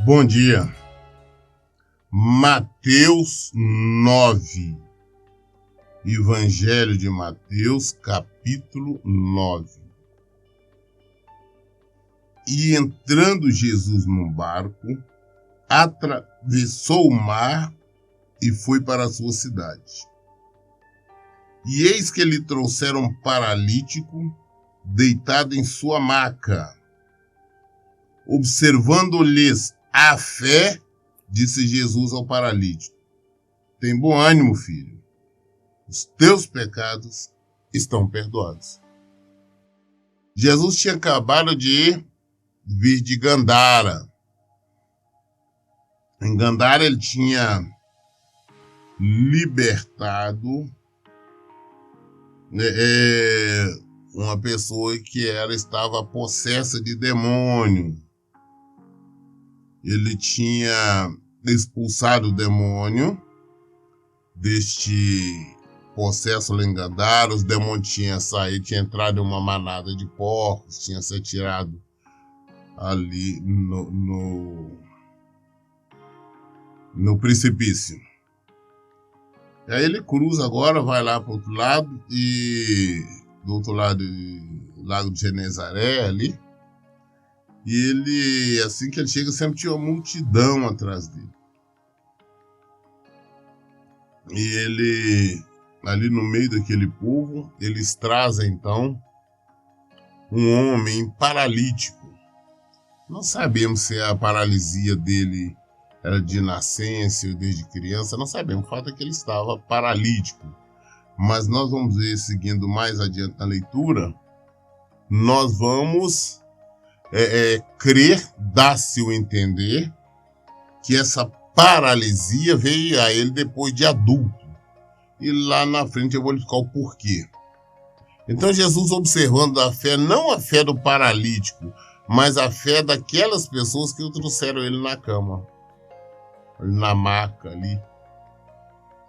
Bom dia. Mateus 9. Evangelho de Mateus, capítulo 9. E entrando Jesus num barco, atravessou o mar e foi para a sua cidade. E eis que lhe trouxeram um paralítico deitado em sua maca. Observando-lhes a fé, disse Jesus ao paralítico: tem bom ânimo, filho. Os teus pecados estão perdoados. Jesus tinha acabado de vir de Gandara. Em Gandara ele tinha libertado uma pessoa que estava possessa de demônio. Ele tinha expulsado o demônio deste possesso lá em Gandara. Os demônios tinham saído, tinha entrado em uma manada de porcos, tinha se atirado ali no precipício. E aí ele cruza agora, vai lá para o outro lado, e do outro lado do Lago de Genezaré ali. E ele, assim que ele chega, sempre tinha uma multidão atrás dele. E ele, ali no meio daquele povo, eles trazem então um homem paralítico. Não sabemos se a paralisia dele era de nascença ou desde criança, não sabemos. O fato é que ele estava paralítico. Mas nós vamos ver, seguindo mais adiante na leitura, nós vamos crer, dá-se o entender, que essa paralisia veio a ele depois de adulto. E lá na frente eu vou lhe explicar o porquê. Então Jesus, observando a fé, não a fé do paralítico, mas a fé daquelas pessoas que o trouxeram ele na cama, na maca ali.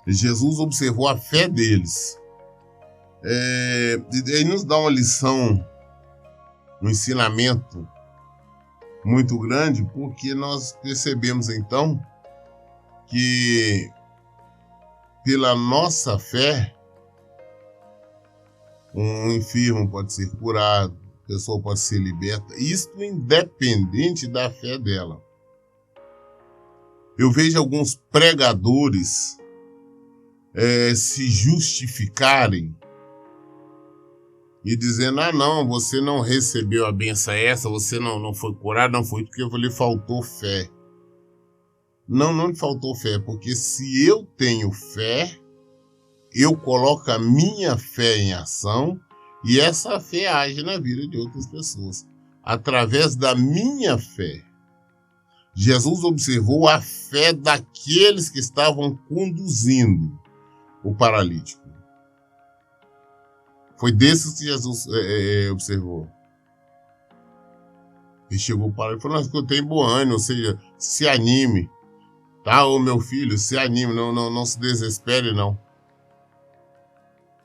Jesus observou a fé deles. E aí nos dá uma lição, um ensinamento muito grande, porque nós percebemos então que pela nossa fé um enfermo pode ser curado, a pessoa pode ser liberta, isto independente da fé dela. Eu vejo alguns pregadores se justificarem e dizendo: não, você não recebeu a benção essa, você não foi curado, não foi porque lhe faltou fé. Não lhe faltou fé, porque se eu tenho fé, eu coloco a minha fé em ação e essa fé age na vida de outras pessoas, através da minha fé. Jesus observou a fé daqueles que estavam conduzindo o paralítico. Foi desses que Jesus observou. Ele chegou para ele e falou: eu tenho bom ânimo, ou seja, se anime. Tá, ô meu filho, se anime, não se desespere, não.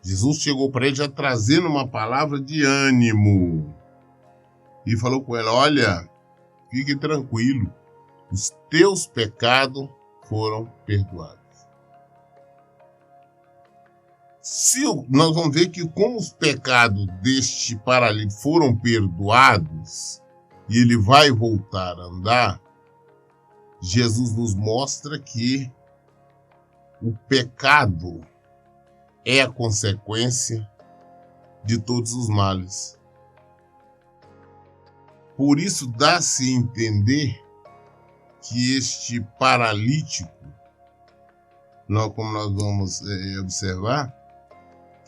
Jesus chegou para ele já trazendo uma palavra de ânimo. E falou com ele: olha, fique tranquilo, os teus pecados foram perdoados. Nós vamos ver que como os pecados deste paralítico foram perdoados e ele vai voltar a andar, Jesus nos mostra que o pecado é a consequência de todos os males. Por isso dá-se a entender que este paralítico, como nós vamos observar,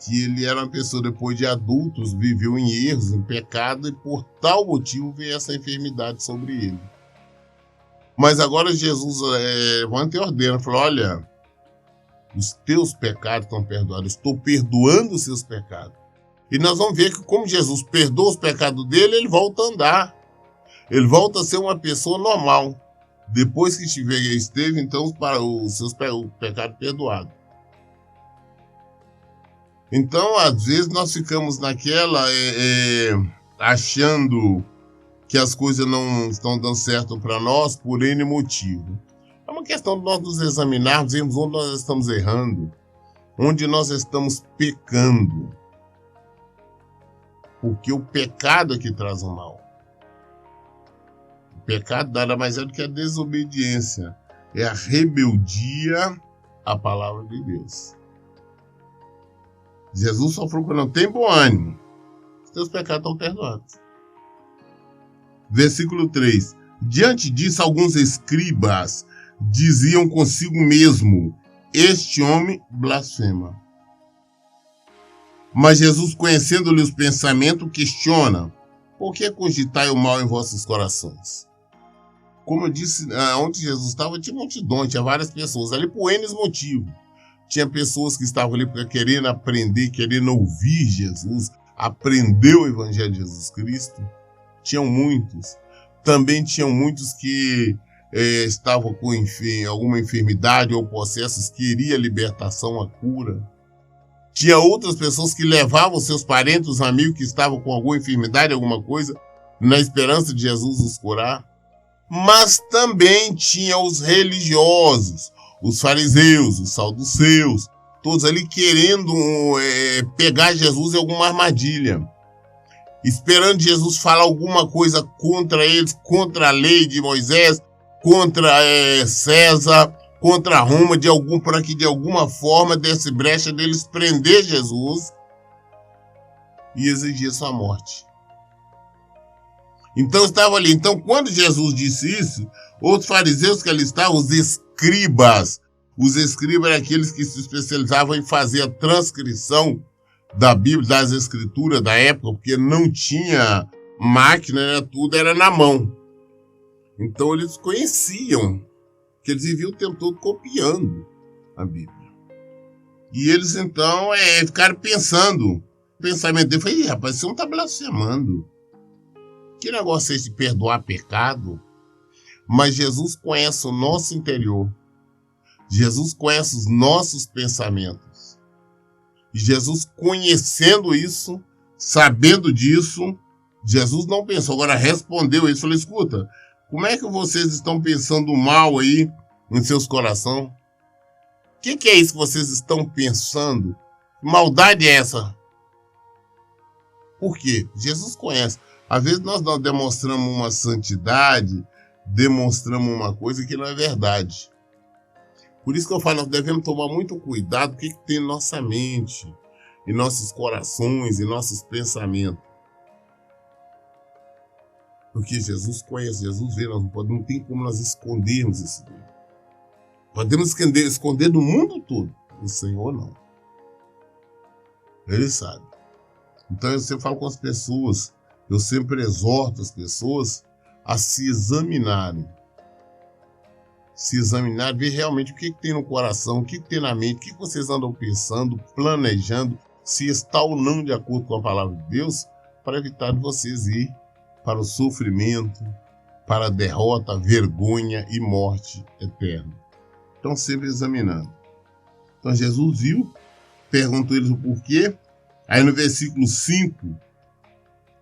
que ele era uma pessoa depois de adultos, viveu em erros, em pecado, e por tal motivo veio essa enfermidade sobre ele. Mas agora Jesus levanta e ordena, falou: olha, os teus pecados estão perdoados, estou perdoando os seus pecados. E nós vamos ver que como Jesus perdoa os pecados dele, ele volta a andar. Ele volta a ser uma pessoa normal. Depois que esteve então, para os seus pecados perdoados. Então, às vezes, nós ficamos naquela, achando que as coisas não estão dando certo para nós por N motivo. É uma questão de nós nos examinarmos, vermos onde nós estamos errando, onde nós estamos pecando. Porque o pecado é que traz o mal. O pecado nada mais é do que a desobediência. É a rebeldia à palavra de Deus. Jesus só falou que não tem bom ânimo. Os teus pecados estão perdoados. Versículo 3. Diante disso, alguns escribas diziam consigo mesmo: este homem blasfema. Mas Jesus, conhecendo-lhe os pensamentos, questiona: por que cogitai o mal em vossos corações? Como eu disse, onde Jesus estava, tinha multidão, tinha várias pessoas ali por N motivos. Tinha pessoas que estavam ali porque querendo aprender, querendo ouvir Jesus, aprender o Evangelho de Jesus Cristo. Tinham muitos. Também tinham muitos que estavam com alguma enfermidade ou processos, queria libertação, a cura. Tinha outras pessoas que levavam seus parentes, os amigos que estavam com alguma enfermidade, alguma coisa, na esperança de Jesus os curar. Mas também tinha os religiosos, os fariseus, os saduceus, todos ali querendo pegar Jesus em alguma armadilha, esperando Jesus falar alguma coisa contra eles, contra a lei de Moisés, contra César, contra Roma, para que de alguma forma desse brecha deles prender Jesus e exigir sua morte. Então estava ali. Então, quando Jesus disse isso, outros fariseus que ali estavam, os escribas eram aqueles que se especializavam em fazer a transcrição da Bíblia, das Escrituras da época, porque não tinha máquina, tudo era na mão. Então eles conheciam, que eles viviam o tempo todo copiando a Bíblia. E eles então ficaram pensando, o pensamento dele foi: rapaz, você não está blasfemando. Que negócio é esse de perdoar pecado? Mas Jesus conhece o nosso interior. Jesus conhece os nossos pensamentos. E Jesus, conhecendo isso, sabendo disso, Jesus não pensou, agora respondeu isso. Falou: escuta, como é que vocês estão pensando mal aí em seus corações? O que é isso que vocês estão pensando? Que maldade é essa? Por quê? Jesus conhece. Às vezes nós demonstramos uma santidade, demonstramos uma coisa que não é verdade. Por isso que eu falo, nós devemos tomar muito cuidado com o que tem em nossa mente, em nossos corações, em nossos pensamentos. Porque Jesus conhece, Jesus vê, não tem como nós escondermos isso dele. Podemos esconder do mundo todo, o Senhor não. Ele sabe. Então eu sempre falo com as pessoas, eu sempre exorto as pessoas a se examinarem. Se examinar, ver realmente o que tem no coração, o que tem na mente, o que vocês andam pensando, planejando, se está ou não de acordo com a palavra de Deus, para evitar de vocês ir para o sofrimento, para a derrota, vergonha e morte eterna. Então, sempre examinando. Então, Jesus viu, perguntou eles o porquê. Aí no versículo 5,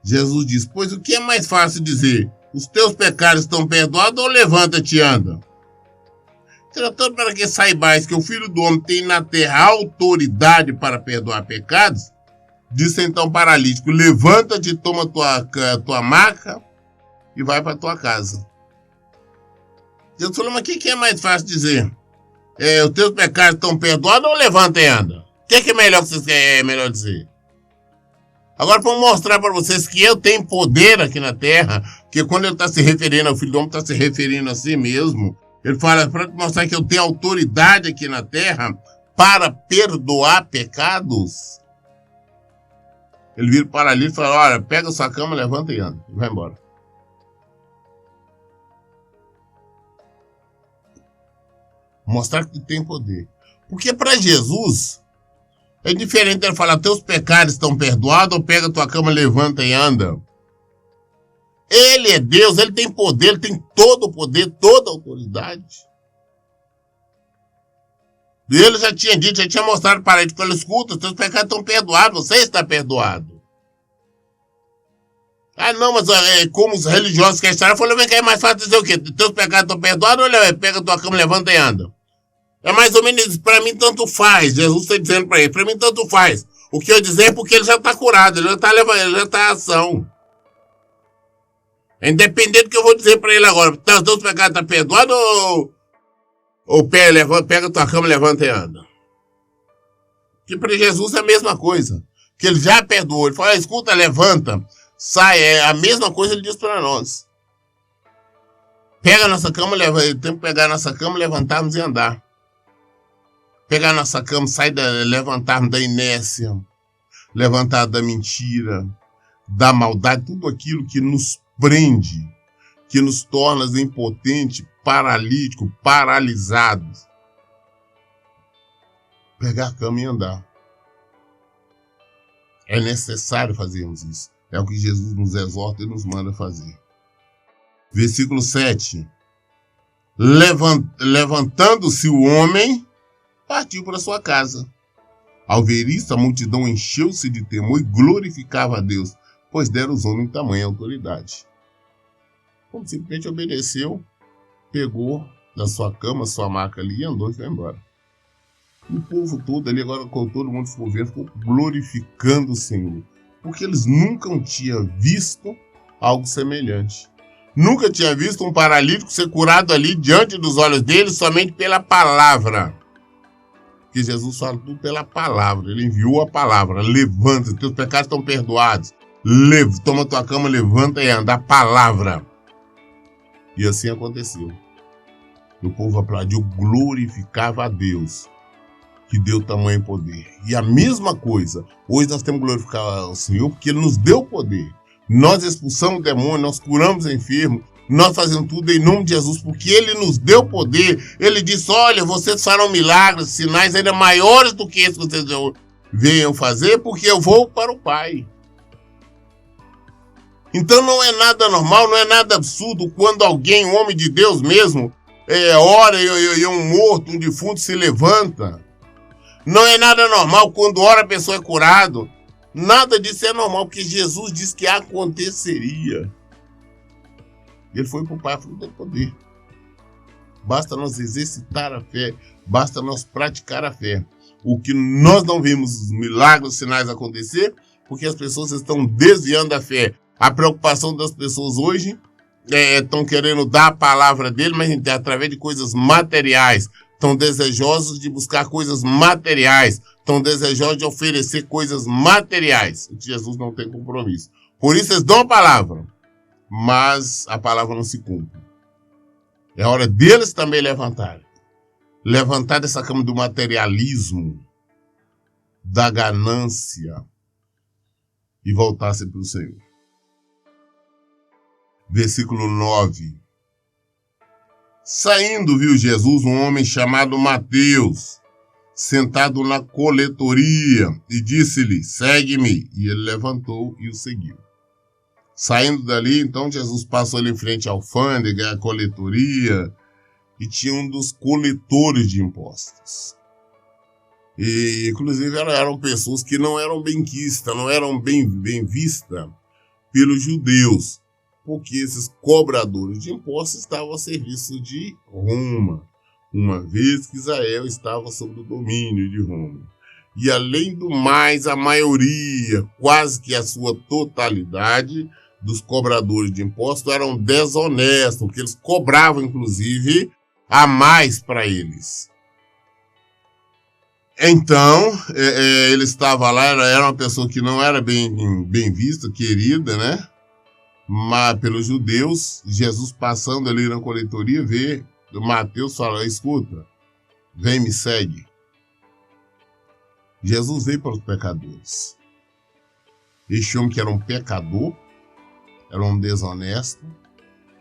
Jesus diz: pois o que é mais fácil dizer? Os teus pecados estão perdoados ou levanta-te e anda? Tratando para que saibais que o Filho do Homem tem na terra autoridade para perdoar pecados, disse então o paralítico: levanta-te, toma tua maca e vai para tua casa. Jesus falou: mas o que é mais fácil dizer? Os teus pecados estão perdoados ou levanta e anda? O que é melhor que vocês querem melhor dizer? Agora, para mostrar para vocês que eu tenho poder aqui na terra, que quando ele está se referindo ao Filho do Homem, está se referindo a si mesmo. Ele fala para mostrar que eu tenho autoridade aqui na terra para perdoar pecados. Ele vira para ali e fala: olha, pega sua cama, levanta e anda. E vai embora. Mostrar que tem poder. Porque para Jesus é diferente ele falar: teus pecados estão perdoados, ou pega tua cama, levanta e anda. Ele é Deus, ele tem poder, ele tem todo o poder, toda a autoridade. E ele já tinha dito, já tinha mostrado para ele, falou: escuta, teus pecados estão perdoados, você está perdoado. Ah, não, mas como os religiosos questionaram, falou, vem cá, é mais fácil dizer o quê? Teus pecados estão perdoados ou pega tua cama, levanta e anda? É mais ou menos isso. Pra mim, tanto faz. Jesus está dizendo pra ele, pra mim, tanto faz. O que eu dizer é porque ele já está curado, ele já está em ação. É independente do que eu vou dizer pra ele agora. Teus pecados estão perdoados ou pega tua cama, levanta e anda? Que para Jesus é a mesma coisa. Que ele já perdoou. Ele fala, escuta, levanta, sai. É a mesma coisa ele diz para nós. Pega a nossa cama, tem que pegar a nossa cama, levantarmos e andar. Pegar a nossa cama, levantarmos da inércia, levantar da mentira, da maldade, tudo aquilo que nos prende, que nos torna impotentes, paralíticos, paralisados. Pegar a cama e andar. É necessário fazermos isso. É o que Jesus nos exorta e nos manda fazer. Versículo 7. Levantando-se o homem, partiu para sua casa. Ao ver isso, a multidão encheu-se de temor e glorificava a Deus, pois deram aos homens tamanha autoridade. Como simplesmente obedeceu, pegou da sua cama, sua maca ali e andou e foi embora. O povo todo ali, agora com todo mundo ficou vendo, ficou glorificando o Senhor. Porque eles nunca tinham visto algo semelhante. Nunca tinha visto um paralítico ser curado ali diante dos olhos deles somente pela palavra. Porque Jesus fala tudo pela palavra. Ele enviou a palavra. Levanta, teus pecados estão perdoados. Toma tua cama, levanta e anda. A palavra. E assim aconteceu. O povo aplaudiu, glorificava a Deus, que deu tamanho poder. E a mesma coisa, hoje nós temos que glorificar o Senhor, porque Ele nos deu poder. Nós expulsamos demônios, nós curamos enfermos, nós fazemos tudo em nome de Jesus, porque Ele nos deu poder. Ele disse, olha, vocês farão milagres, sinais ainda maiores do que esses que vocês venham fazer, porque eu vou para o Pai. Então não é nada normal, não é nada absurdo quando alguém, um homem de Deus mesmo, ora e um morto, um defunto se levanta. Não é nada normal quando ora a pessoa é curado. Nada disso é normal, porque Jesus disse que aconteceria. Ele foi para o Pai, falou, tem poder. Basta nós exercitar a fé, basta nós praticar a fé. O que nós não vimos os milagres, os sinais acontecer, porque as pessoas estão desviando da fé. A preocupação das pessoas hoje estão querendo dar a palavra dele, mas através de coisas materiais. Estão desejosos de buscar coisas materiais. Estão desejosos de oferecer coisas materiais. Jesus não tem compromisso. Por isso eles dão a palavra, mas a palavra não se cumpre. É hora deles também levantarem. Levantar dessa cama do materialismo, da ganância e voltar-se para o Senhor. Versículo 9. Saindo, viu Jesus um homem chamado Mateus, sentado na coletoria, e disse-lhe, segue-me. E ele levantou e o seguiu. Saindo dali, então, Jesus passou ali em frente à alfândega, à coletoria, e tinha um dos coletores de impostos. E, inclusive, eram pessoas que não eram benquistas, não eram bem vistas pelos judeus, porque esses cobradores de impostos estavam a serviço de Roma, uma vez que Israel estava sob o domínio de Roma. E, além do mais, a maioria, quase que a sua totalidade, dos cobradores de impostos eram desonestos, porque eles cobravam, inclusive, a mais para eles. Então, ele estava lá, era uma pessoa que não era bem vista, querida, né? Mas pelos judeus, Jesus passando ali na coletoria, vê Mateus fala, escuta, vem, me segue. Jesus veio para os pecadores. Este homem que era um pecador, era um desonesto,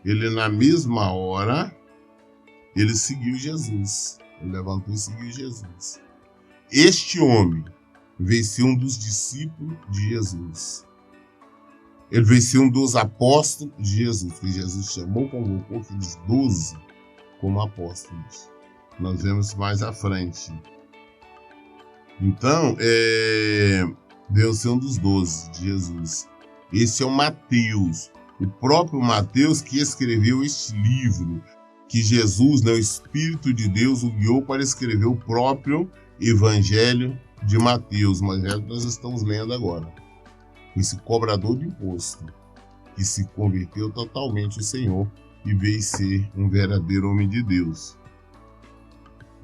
ele na mesma hora, ele seguiu Jesus. Ele levantou e seguiu Jesus. Este homem veio ser um dos discípulos de Jesus. Ele veio ser um dos apóstolos de Jesus, que Jesus chamou, convocou aqueles 12 como apóstolos. Nós vemos mais à frente. Então, veio ser um dos 12 de Jesus. Esse é o Mateus, o próprio Mateus que escreveu este livro, que Jesus, o Espírito de Deus, o guiou para escrever o próprio Evangelho de Mateus, o Evangelho que nós estamos lendo agora. Esse cobrador de imposto, que se converteu totalmente ao Senhor e veio ser um verdadeiro homem de Deus.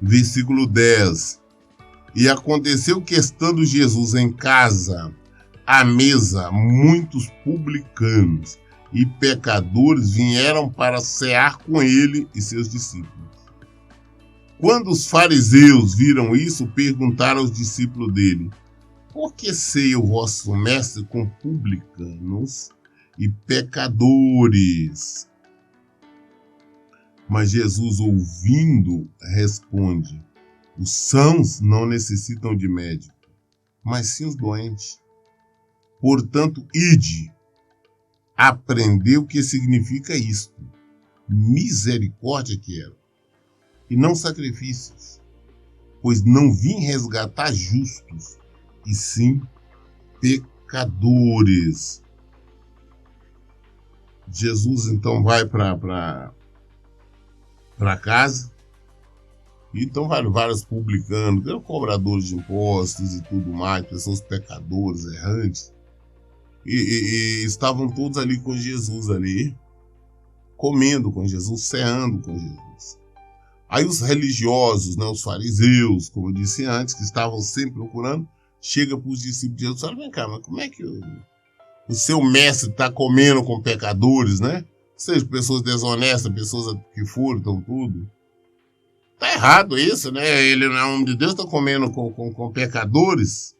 Versículo 10. E aconteceu que, estando Jesus em casa, à mesa, muitos publicanos e pecadores vieram para cear com ele e seus discípulos. Quando os fariseus viram isso, perguntaram aos discípulos dele: por que ceia o vosso mestre com publicanos e pecadores? Mas Jesus, ouvindo, responde: os sãos não necessitam de médico, mas sim os doentes. Portanto, ide, aprendei o que significa isto. Misericórdia quero, e não sacrifícios, pois não vim resgatar justos, e sim pecadores. Jesus então vai para casa. Então vários publicanos, cobradores de impostos e tudo mais, pessoas pecadores, errantes, e estavam todos ali com Jesus ali, comendo com Jesus, ceando com Jesus. Aí os religiosos, os fariseus, como eu disse antes, que estavam sempre procurando, chega para os discípulos de Jesus e fala: vem cá, mas como é que o seu mestre está comendo com pecadores, né? Ou seja, pessoas desonestas, pessoas que furtam tudo. Tá errado isso, né? Ele não é homem de Deus, está comendo com pecadores.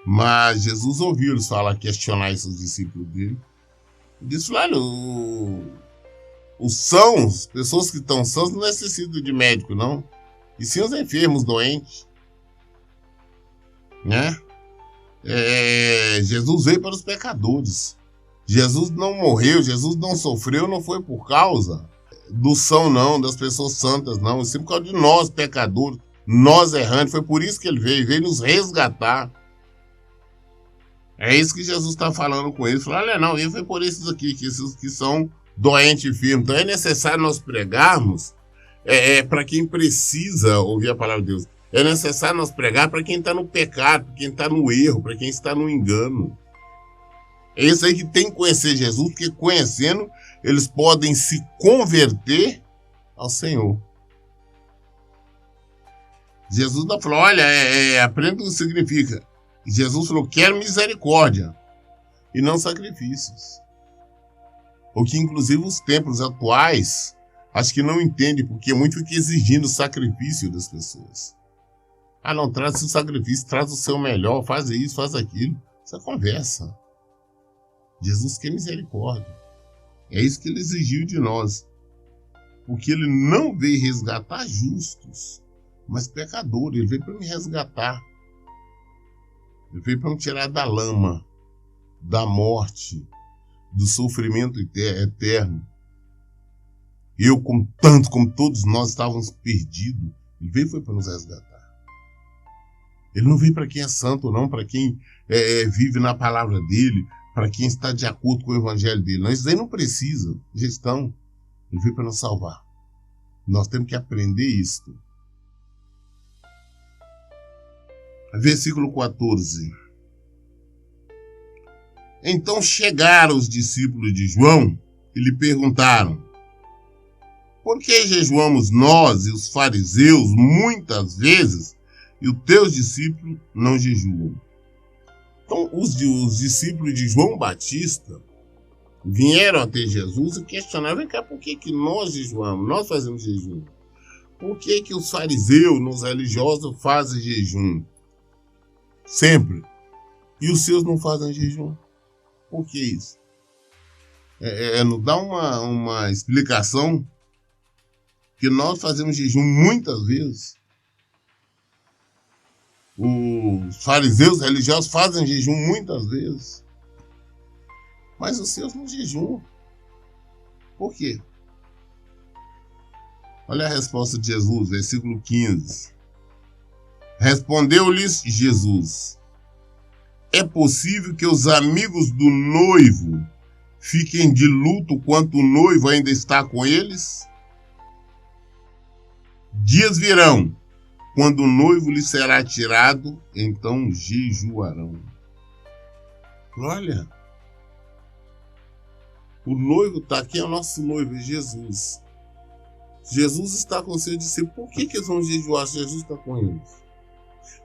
Mas Jesus ouviu eles falar, questionar esses discípulos dele. Ele disse: olha, os sãos, pessoas que estão sãs, não necessitam de médico, não. E sim os enfermos, doentes. Né? Jesus veio para os pecadores. Jesus não morreu, Jesus não sofreu, não foi por causa do são, não, das pessoas santas, não. Isso é por causa de nós, pecadores, nós errantes. Foi por isso que ele veio nos resgatar. É isso que Jesus está falando com eles. Falou: olha, não, ele foi por esses aqui, que esses que são doentes e firmes. Então é necessário nós pregarmos para quem precisa ouvir a palavra de Deus. É necessário nós pregar para quem está no pecado, para quem está no erro, para quem está no engano. É isso aí que tem que conhecer Jesus, porque conhecendo, eles podem se converter ao Senhor. Jesus não falou: olha, aprenda o que significa. Jesus falou: quero misericórdia e não sacrifícios. O que, inclusive, os templos atuais, acho que não entendem, porque muito fica exigindo o sacrifício das pessoas. Ah, não, traz o sacrifício, traz o seu melhor, faz isso, faz aquilo. Isso é conversa. Jesus quer misericórdia. É isso que ele exigiu de nós. Porque ele não veio resgatar justos, mas pecadores. Ele veio para me resgatar. Ele veio para me tirar da lama, da morte, do sofrimento eterno. Eu, como todos nós estávamos perdidos, ele veio foi para nos resgatar. Ele não veio para quem é santo, não, para quem vive na palavra dele, para quem está de acordo com o evangelho dele. Nós aí não precisa, já estão. Ele veio para nos salvar. Nós temos que aprender isto. Versículo 14. Então chegaram os discípulos de João e lhe perguntaram: por que jejuamos nós e os fariseus muitas vezes e os teus discípulos não jejuam? Então os discípulos de João Batista vieram até Jesus e questionaram: vem cá, por que nós jejuamos? Nós fazemos jejum. Por que os fariseus, os religiosos, fazem jejum? Sempre. E os seus não fazem jejum. Por que isso? Nos dá uma explicação que nós fazemos jejum muitas vezes. Os fariseus religiosos fazem jejum muitas vezes. Mas os seus não jejuam. Por quê? Olha a resposta de Jesus, versículo 15. Respondeu-lhes Jesus: É possível que os amigos do noivo fiquem de luto enquanto o noivo ainda está com eles? Dias virão, quando o noivo lhe será tirado, então jejuarão. Olha, o noivo está aqui, é o nosso noivo, é Jesus. Jesus está com seus discípulos. Por que eles vão jejuar se Jesus está com eles?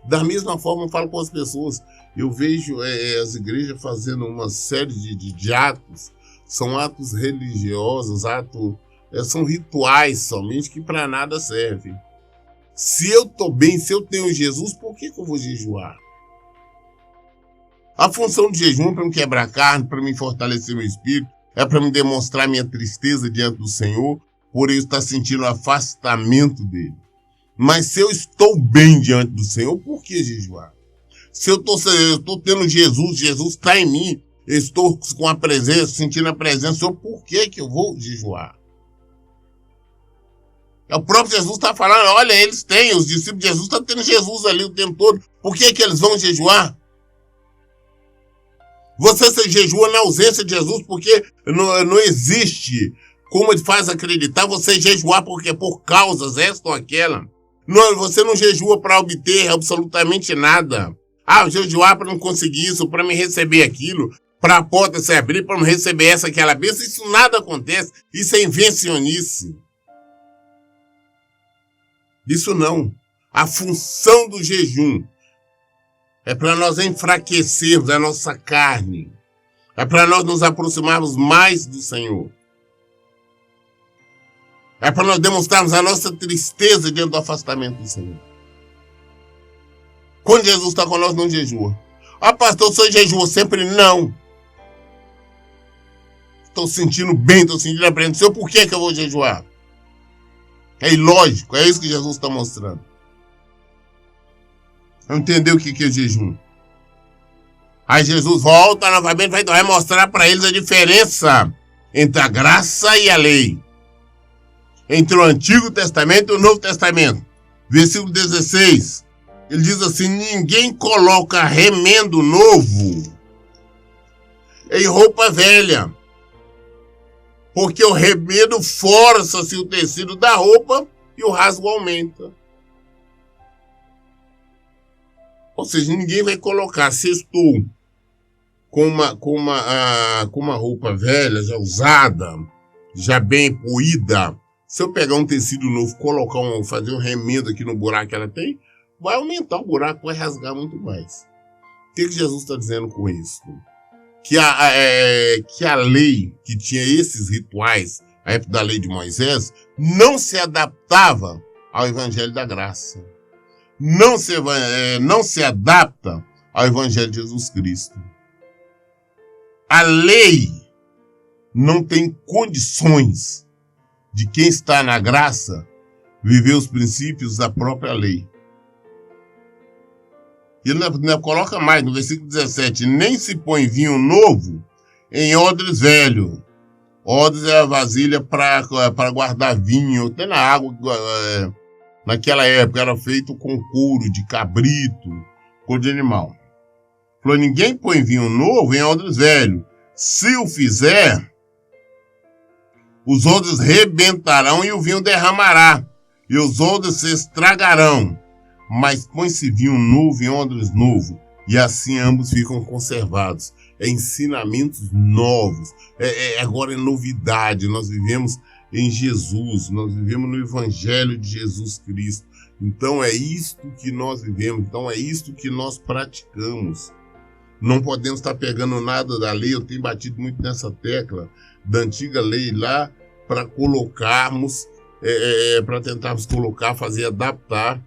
Da mesma forma, eu falo com as pessoas. Eu vejo as igrejas fazendo uma série de atos. São atos religiosos, são rituais somente que para nada servem. Se eu estou bem, se eu tenho Jesus, por que eu vou jejuar? A função do jejum é para me quebrar a carne, para me fortalecer meu espírito, é para me demonstrar minha tristeza diante do Senhor, por eu estar sentindo o afastamento dele. Mas se eu estou bem diante do Senhor, por que jejuar? Se eu estou tendo Jesus, Jesus está em mim, eu estou com a presença, sentindo a presença do Senhor, por que eu vou jejuar? O próprio Jesus está falando, olha, eles têm, os discípulos de Jesus estão tendo Jesus ali o tempo todo, por que eles vão jejuar? Você se jejua na ausência de Jesus porque não existe como ele faz acreditar você jejuar porque por causas esta ou aquela. Não, você não jejua para obter absolutamente nada. Jejuar para não conseguir isso, para me receber aquilo, para a porta se abrir, para não receber essa, aquela bênção. Isso nada acontece. Isso é invencionice. Isso não. A função do jejum é para nós enfraquecermos a nossa carne. É para nós nos aproximarmos mais do Senhor. É para nós demonstrarmos a nossa tristeza diante do afastamento do Senhor. Quando Jesus está com nós, não jejua. Pastor, eu jejua sempre? Não. Estou sentindo bem, estou sentindo a presença do Senhor, por que eu vou jejuar? É ilógico, é isso que Jesus está mostrando. Entendeu o que é jejum? Aí Jesus volta novamente, vai mostrar para eles a diferença entre a graça e a lei. Entre o Antigo Testamento e o Novo Testamento. Versículo 16. Ele diz assim, ninguém coloca remendo novo em roupa velha. Porque o remendo força-se o tecido da roupa e o rasgo aumenta. Ou seja, ninguém vai colocar, se estou com uma roupa velha, já usada, já bem poída, se eu pegar um tecido novo, fazer um remendo aqui no buraco que ela tem, vai aumentar o buraco, vai rasgar muito mais. O que Jesus está dizendo com isso? Que a lei, que tinha esses rituais, a época da lei de Moisés, não se adaptava ao evangelho da graça. Não se adapta ao evangelho de Jesus Cristo. A lei não tem condições de quem está na graça viver os princípios da própria lei. Ele coloca mais no versículo 17, nem se põe vinho novo em odres velho. Odres é a vasilha para guardar vinho, até na água. Naquela época era feito com couro de cabrito, couro de animal. Falou, ninguém põe vinho novo em odres velho. Se o fizer, os odres rebentarão e o vinho derramará, e os odres se estragarão. Mas põe-se vinho novo em odres novo, e assim ambos ficam conservados. É ensinamentos novos, agora é novidade. Nós vivemos em Jesus, nós vivemos no Evangelho de Jesus Cristo. Então é isto que nós vivemos, então é isto que nós praticamos. Não podemos estar pegando nada da lei, eu tenho batido muito nessa tecla da antiga lei lá, para colocarmos, para tentarmos colocar, fazer adaptar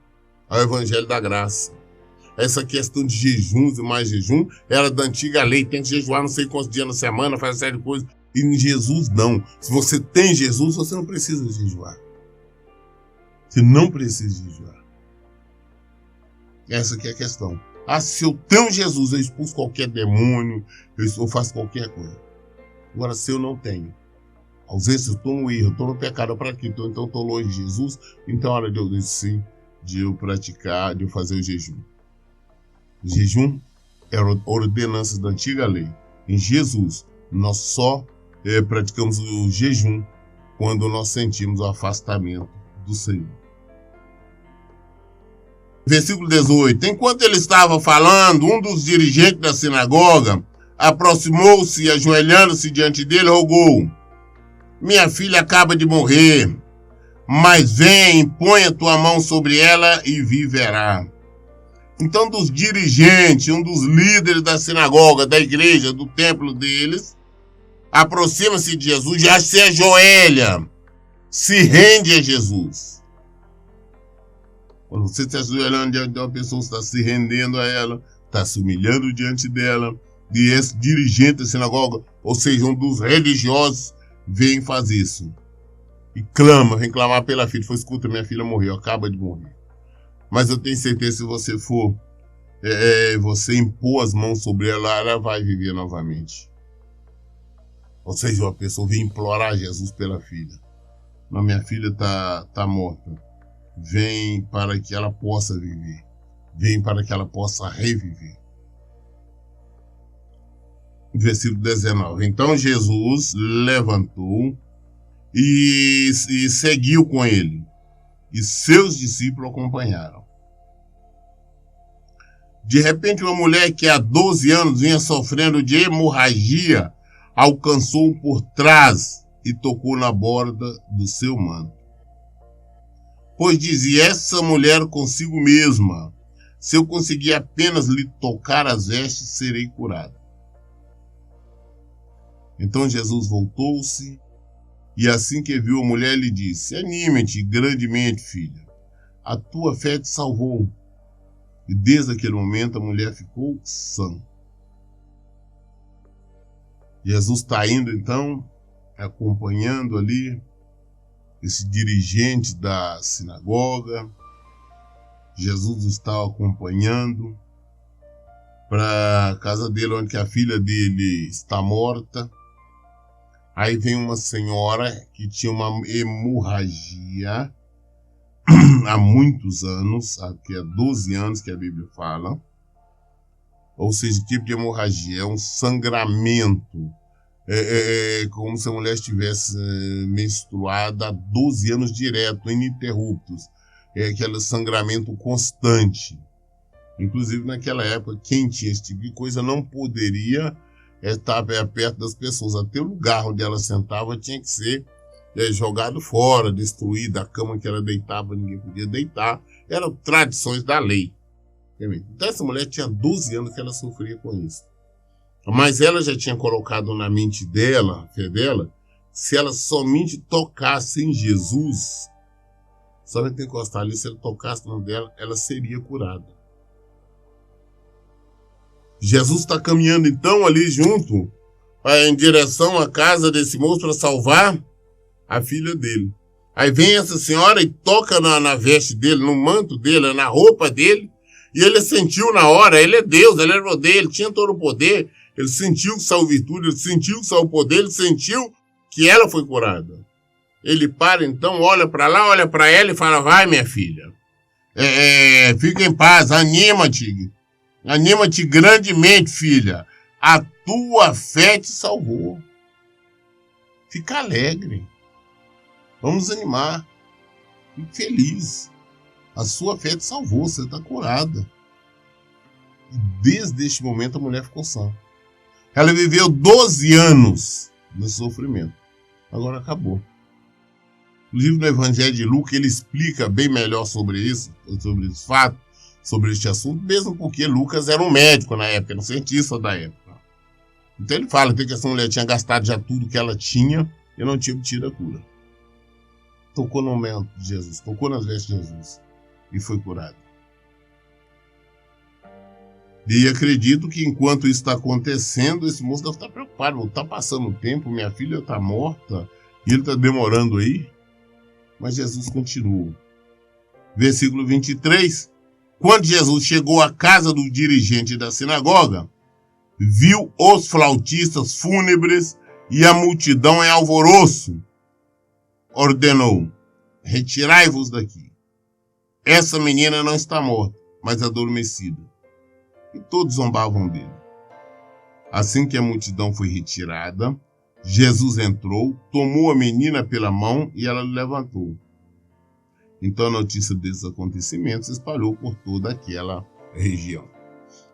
ao Evangelho da Graça. Essa questão de jejuns e mais jejum era da antiga lei, tem que jejuar não sei quantos dias na semana, faz uma série de coisas. E em Jesus não. Se você tem Jesus, você não precisa jejuar. Você não precisa jejuar. Essa aqui é a questão. Se eu tenho Jesus, eu expulso qualquer demônio, eu faço qualquer coisa. Agora, se eu não tenho, ausência, eu estou no erro, eu estou no pecado, eu pratico, então eu estou longe de Jesus, então é hora de eu praticar, de eu fazer o jejum. O jejum Eram ordenanças da antiga lei. Em Jesus, nós só praticamos o jejum quando nós sentimos o afastamento do Senhor. Versículo 18. Enquanto ele estava falando, um dos dirigentes da sinagoga aproximou-se e, ajoelhando-se diante dele, rogou: minha filha acaba de morrer, mas vem, põe a tua mão sobre ela e viverá. Então, dos dirigentes, um dos líderes da sinagoga, da igreja, do templo deles, aproxima-se de Jesus, já se ajoelha, se rende a Jesus. Quando você está se ajoelhando diante de uma pessoa, você está se rendendo a ela, está se humilhando diante dela, e esse dirigente da sinagoga, ou seja, um dos religiosos, vem fazer isso. E clama, vem clamar pela filha. Foi, escuta, minha filha morreu, acaba de morrer. Mas eu tenho certeza que se você for, você impor as mãos sobre ela, ela vai viver novamente. Ou seja, uma pessoa vem implorar a Jesus pela filha. Não, minha filha tá morta. Vem para que ela possa viver. Vem para que ela possa reviver. Versículo 19. Então Jesus levantou e seguiu com ele. E seus discípulos acompanharam. De repente, uma mulher que há 12 anos vinha sofrendo de hemorragia alcançou por trás e tocou na borda do seu manto. Pois dizia essa mulher consigo mesma: se eu conseguir apenas lhe tocar as vestes, serei curada. Então Jesus voltou-se e assim que viu a mulher lhe disse: anime-te grandemente, filha, a tua fé te salvou. E desde aquele momento a mulher ficou sã. Jesus está indo então, acompanhando ali esse dirigente da sinagoga. Jesus está acompanhando para a casa dele, onde a filha dele está morta. Aí vem uma senhora que tinha uma hemorragia há muitos anos, aqui há 12 anos que a Bíblia fala. Ou seja, que tipo de hemorragia? É um sangramento. Como se a mulher estivesse menstruada há 12 anos direto, ininterruptos. É aquele sangramento constante. Inclusive, naquela época, quem tinha esse tipo de coisa não poderia estar perto das pessoas. Até o lugar onde ela sentava tinha que ser jogado fora, destruído. A cama que ela deitava, ninguém podia deitar. Eram tradições da lei. Então, essa mulher tinha 12 anos que ela sofria com isso. Mas ela já tinha colocado na mente dela, a fé dela, se ela somente tocasse em Jesus, somente encostar ali, se ela tocasse no dela, ela seria curada. Jesus está caminhando então ali junto, em direção à casa desse moço para salvar a filha dele. Aí vem essa senhora e toca na veste dele, no manto dele, na roupa dele, e ele sentiu na hora, ele é Deus, ele era o poder, ele tinha todo o poder, ele sentiu que saiu virtude, ele sentiu que saiu o poder, ele sentiu que ela foi curada. Ele para então, olha para lá, olha para ela e fala: vai, minha filha, fica em paz, anima-te grandemente, filha, a tua fé te salvou. Fica alegre, vamos animar, fique feliz, a sua fé te salvou, você está curada. E desde este momento a mulher ficou sã. Ela viveu 12 anos no sofrimento. Agora acabou. O livro do Evangelho de Lucas, ele explica bem melhor sobre isso, sobre os fatos, sobre este assunto, mesmo porque Lucas era um médico na época, era um cientista da época. Então ele fala que essa mulher tinha gastado já tudo que ela tinha e não tinha obtido a cura. Tocou no manto de Jesus, tocou nas vestes de Jesus e foi curada. E acredito que enquanto isso está acontecendo, esse moço deve estar preocupado. Está passando o tempo, minha filha está morta e ele está demorando aí. Mas Jesus continuou. Versículo 23. Quando Jesus chegou à casa do dirigente da sinagoga, viu os flautistas fúnebres e a multidão em alvoroço. Ordenou: retirai-vos daqui. Essa menina não está morta, mas adormecida. e todos zombavam dele. Assim que a multidão foi retirada, Jesus entrou, tomou a menina pela mão e ela levantou. Então a notícia desses acontecimentos se espalhou por toda aquela região.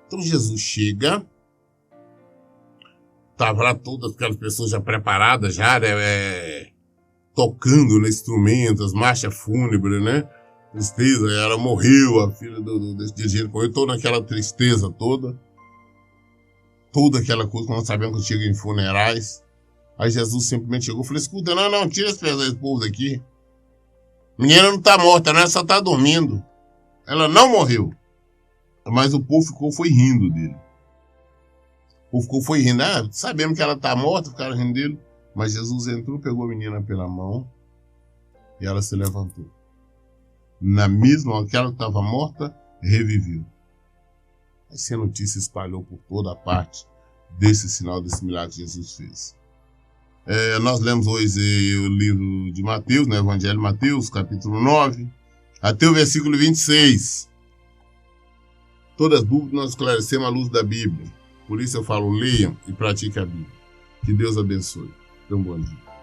Então Jesus chega, estava lá todas aquelas pessoas já preparadas, já tocando no instrumento, as marchas fúnebres, né? Tristeza, ela morreu, a filha desse dirigente morreu, toda aquela tristeza toda aquela coisa que nós sabemos que chega em funerais. Aí Jesus simplesmente chegou e falou: escuta, não, tira esse povo daqui. A menina não está morta, ela só está dormindo. Ela não morreu. Mas o povo foi rindo dele. O povo foi rindo. Sabendo que ela está morta, ficaram rindo dele. Mas Jesus entrou, pegou a menina pela mão e ela se levantou. Na mesma hora que ela estava morta, reviveu. Essa notícia espalhou por toda a parte desse sinal, desse milagre que Jesus fez. Nós lemos hoje o livro de Mateus, né, Evangelho de Mateus, capítulo 9, até o versículo 26. Todas as dúvidas nós esclarecemos à luz da Bíblia. Por isso eu falo, leiam e pratiquem a Bíblia. Que Deus abençoe. Tenham um bom dia.